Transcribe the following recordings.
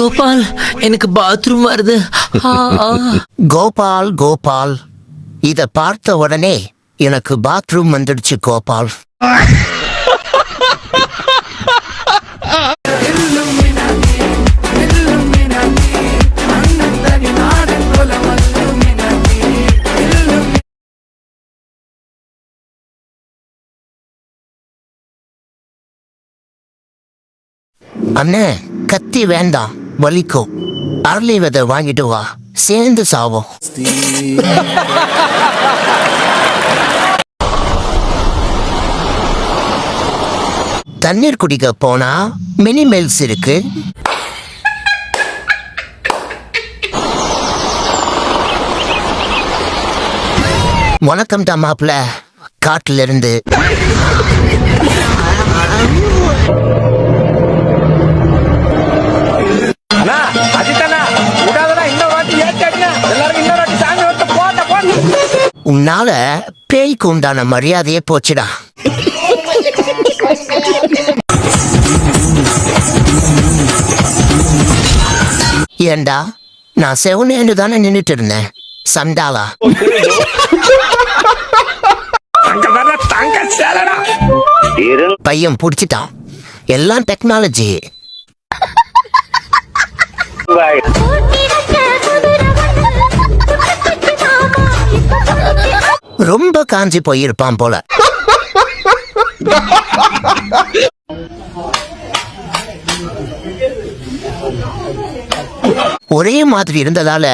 கோபால், எனக்கு பாத்ரூம் வருது. கோபால் கோபால், இத பார்த்த உடனே எனக்கு பாத்ரூம் வந்துடுச்சு கோபால். அண்ணே, கத்தி வேண்டாம், வலிக்கும். அரளி விதை வாங்கிட்டு வா, சேர்ந்து சாவோம். தண்ணீர் குடிக்க போனா மினி மெல்ஸ் இருக்கு. வணக்கம் தான் மாப்பிள்ள, காட்டுல இருந்து. உன்னால பேய்க்கு உண்டான மரியாதையே போச்சுடா. ஏண்டா, நான் செவனேன்னு தானே நின்றுட்டு இருந்தேன், சண்டாளா. பையன் புடிச்சிட்டான், எல்லாம் டெக்னாலஜி. ரொம்ப காஞ்சி போயிருப்பான் போல. ஒரே மாதிரி இருந்ததால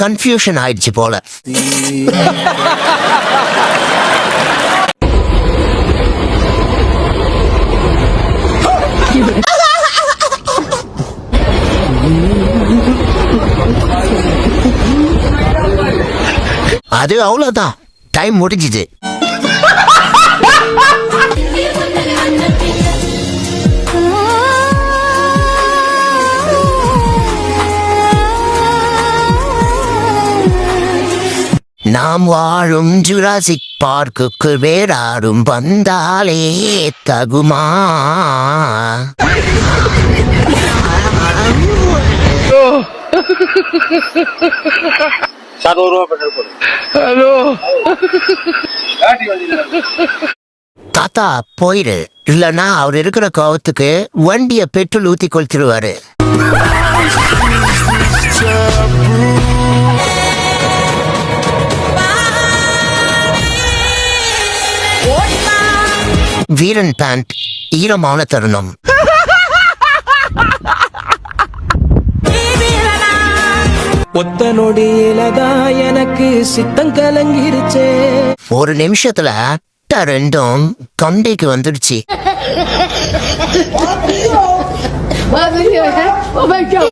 கன்ஃபியூஷன் ஆயிடுச்சு போல. அது அவ்வளவுதான், டைம் முடிஞ்சுது. நாம் வாழும் ஜுராசிக் பார்க்குக்கு வேறாரும் வந்தாலே தகுமா? தாத்தா போயிரு, இல்லன்னா அவர் இருக்கிற கோவத்துக்கு வண்டிய பெட்ரோல் ஊத்தி கொளுத்திடுவாரு. வீரன் பேண்ட் ஈரமான தருணம். ஒத்த நொடியிலதான் எனக்கு சித்தம் கலங்கிருச்சே. ஒரு நிமிஷத்துல ரெண்டும் தொண்டைக்கு வந்துடுச்சு.